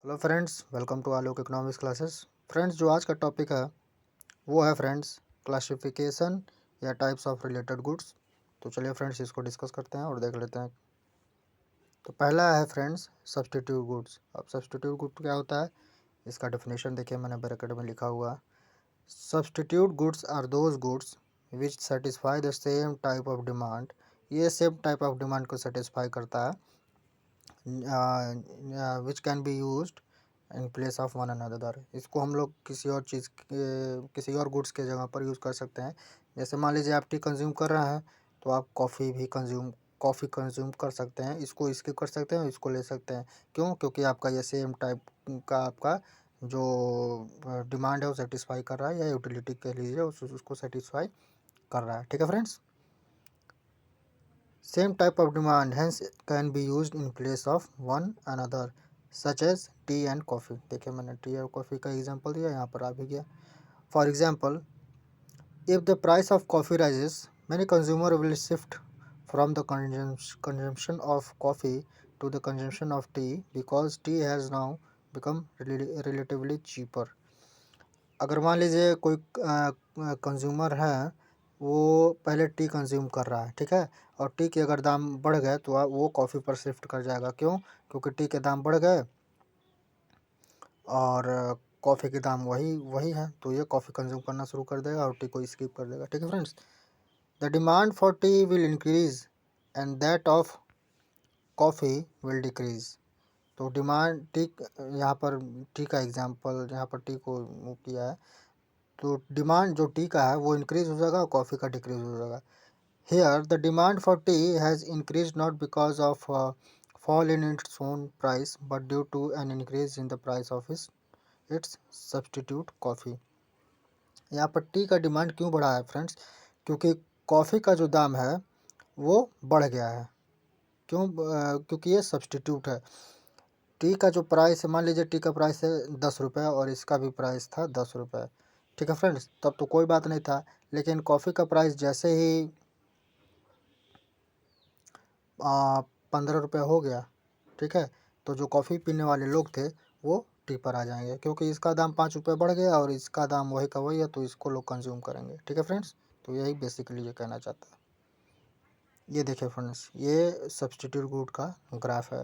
Hello friends, welcome to Alok economics classes. Friends, जो आज का टॉपिक है वो है फ्रेंड्स क्लासिफिकेशन या टाइप्स ऑफ रिलेटेड गुड्स। तो चलिए फ्रेंड्स, इसको डिस्कस करते हैं और देख लेते हैं। तो पहला है फ्रेंड्स सब्स्टिट्यूट गुड्स। अब सब्स्टिट्यूट गुड क्या होता है, इसका डेफिनेशन देखिए, मैंने ब्रैकेट में लिखा हुआ। Substitute goods are those goods which satisfy the same type of demand. ये सेम टाइप ऑफ डिमांड को सेटिस्फाई करता है, which can be used in place of one another. इसको हम लोग किसी और चीज़ किसी और गुड्स के जगह पर यूज़ कर सकते हैं। जैसे मान लीजिए आप टी कंज्यूम कर रहे हैं, तो आप कॉफ़ी कंज्यूम कर सकते हैं। इसको स्किप कर सकते हैं, इसको ले सकते हैं। क्यों? क्योंकि आपका ये सेम टाइप का आपका जो डिमांड है वो सेटिस्फाई कर रहा है, या यूटिलिटी कह लीजिए उसको सेटिस्फाई कर रहा है। ठीक है friends, same type of demand hence can be used in place of one another such as tea and coffee. देखिए, मैंने टी और कॉफ़ी का एग्जांपल दिया, यहाँ पर आ भी गया। For example, if the price of coffee rises, many consumer will shift from the consumption of coffee to the consumption of tea because tea has now become relatively cheaper. अगर मान लीजिए कोई कंज्यूमर है, वो पहले टी कंज्यूम कर रहा है, ठीक है, और टी के अगर दाम बढ़ गए तो वो कॉफ़ी पर शिफ्ट कर जाएगा। क्यों? क्योंकि टी के दाम बढ़ गए और कॉफ़ी के दाम वही वही है, तो ये कॉफ़ी कंज्यूम करना शुरू कर देगा और टी को स्किप कर देगा। ठीक है friends, the demand for T will increase and that of coffee will decrease. तो डिमांड टी, यहाँ पर टी का एग्जांपल, यहाँ पर टी को वो किया है, तो डिमांड जो टी का है वो इंक्रीज हो जाएगा और कॉफ़ी का डिक्रीज हो जाएगा। Here the demand for tea has increase not because of fall in its own price but due to an increase in the price of its substitute coffee. यहाँ पर टी का demand क्यों बढ़ा है friends? क्योंकि coffee का जो दाम है वो बढ़ गया है। क्यों? क्योंकि ये सब्सटीट्यूट है। टी का जो प्राइस है, मान लीजिए टी का प्राइस है 10 रुपये और इसका भी प्राइस था 10 रुपये। ठीक है फ्रेंड्स, तब तो कोई बात नहीं था। लेकिन कॉफ़ी का प्राइस जैसे ही 15 रुपये हो गया, ठीक है, तो जो कॉफ़ी पीने वाले लोग थे वो टी पर आ जाएंगे, क्योंकि इसका दाम 5 रुपये बढ़ गया और इसका दाम वही का वही है, तो इसको लोग कंज्यूम करेंगे। ठीक है फ्रेंड्स, तो यही बेसिकली ये कहना चाहता है। ये देखिए फ्रेंड्स, ये सब्स्टिट्यूट गुड का ग्राफ है।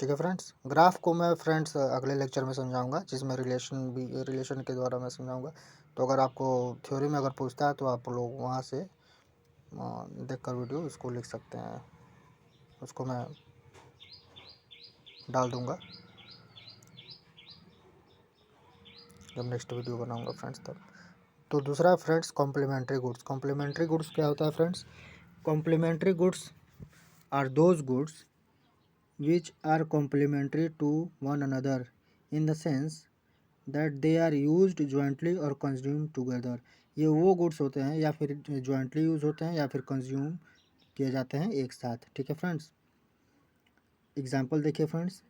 ठीक है फ्रेंड्स, ग्राफ को मैं फ्रेंड्स अगले लेक्चर में समझाऊंगा, जिसमें रिलेशन के द्वारा मैं समझाऊंगा। तो अगर आपको थ्योरी में अगर पूछता है तो आप लोग वहाँ से देख कर वीडियो उसको लिख सकते हैं, उसको मैं डाल दूंगा जब नेक्स्ट वीडियो बनाऊंगा फ्रेंड्स तब। तो दूसरा friends complementary goods. Complementary goods क्या होता है friends? Complementary goods are those goods which are complementary to one another in the sense that they are used jointly और कंज्यूम टुगेदर। ये वो गुड्स होते हैं या फिर जॉइंटली यूज होते हैं या फिर कंज्यूम किए जाते हैं एक साथ। ठीक है फ्रेंड्स, एग्जांपल देखिए फ्रेंड्स,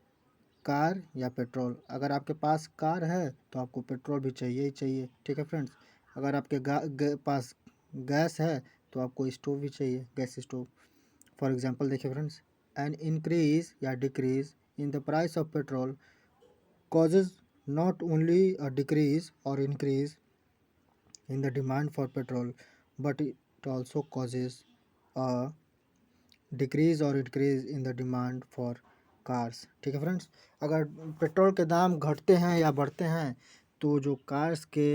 कार या पेट्रोल। अगर आपके पास कार है तो आपको पेट्रोल भी चाहिए ही चाहिए। ठीक है फ्रेंड्स, अगर आपके पास गैस है तो आपको स्टोव भी चाहिए, गैस स्टोव। फॉर एग्जांपल देखिए फ्रेंड्स, एन इंक्रीज या decrease in the price of petrol causes not only a decrease or increase in the demand for petrol, but it also causes a decrease or increase in the demand for cars। ठीक है friends, अगर petrol के दाम घटते हैं या बढ़ते हैं तो जो कार्स के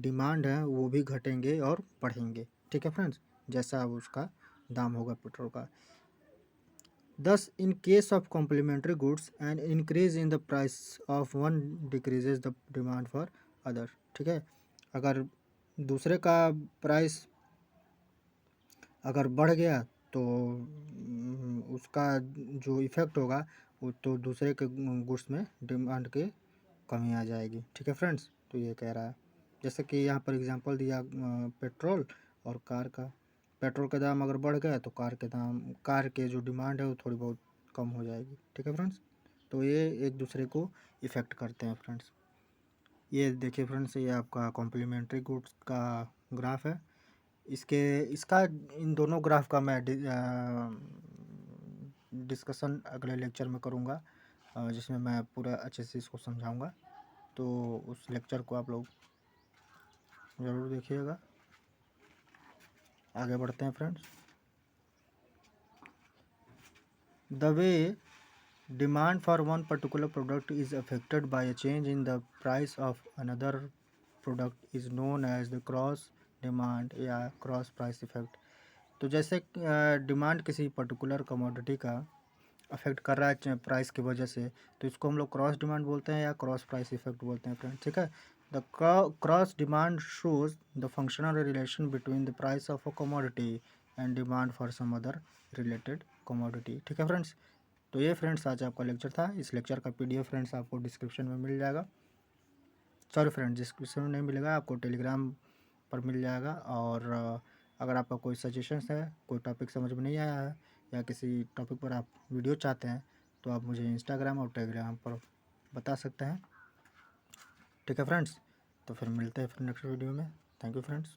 डिमांड है वो भी घटेंगे और बढ़ेंगे। ठीक है फ्रेंड्स, जैसा उसका दाम होगा पेट्रोल का। Thus, in case of complementary goods, an increase in the price of one decreases the demand for other। ठीक है, अगर दूसरे का प्राइस अगर बढ़ गया तो उसका जो इफ़ेक्ट होगा वो तो दूसरे के गुड्स में डिमांड की कमी आ जाएगी। ठीक है फ्रेंड्स, तो ये कह रहा है, जैसे कि यहाँ पर एग्जांपल दिया पेट्रोल और कार का। पेट्रोल का दाम अगर बढ़ गया तो कार के जो डिमांड है वो थोड़ी बहुत कम हो जाएगी। ठीक है फ्रेंड्स, तो ये एक दूसरे को इफ़ेक्ट करते हैं फ्रेंड्स। ये देखिए फ्रेंड्स, ये आपका कॉम्प्लीमेंट्री गुड्स का ग्राफ है। इसका इन दोनों ग्राफ का मैं डिस्कशन अगले लेक्चर में करूँगा। जिसमें मैं पूरा अच्छे से इसको समझाऊंगा। तो उस लेक्चर को आप लोग ज़रूर देखिएगा। आगे बढ़ते हैं friends. The way demand for one particular product is affected by a change in the price of another product is known as the cross demand या क्रॉस प्राइस इफेक्ट। तो जैसे डिमांड किसी पर्टिकुलर कमोडिटी का affect कर रहा है price की वजह से, तो इसको हम लोग क्रॉस डिमांड बोलते हैं या क्रॉस प्राइस इफेक्ट बोलते हैं फ्रेंड। ठीक है। The cross demand shows the functional relation between the price of a commodity and demand for some other related commodity. ठीक है फ्रेंड्स। तो ये फ्रेंड्स आज आपका लेक्चर था। इस लेक्चर का पीडीएफ फ्रेंड्स आपको डिस्क्रिप्शन में मिल जाएगा। सॉरी फ्रेंड्स, डिस्क्रिप्शन में नहीं मिलेगा, आपको टेलीग्राम पर मिल जाएगा। और अगर आपका कोई सजेशंस है, कोई टॉपिक समझ में नहीं आया है या किसी टॉपिक पर आप वीडियो चाहते हैं, तो आप मुझे इंस्टाग्राम और टेलीग्राम पर बता सकते हैं। ठीक है फ्रेंड्स। तो फिर मिलते हैं फिर नेक्स्ट वीडियो में। Thank you friends.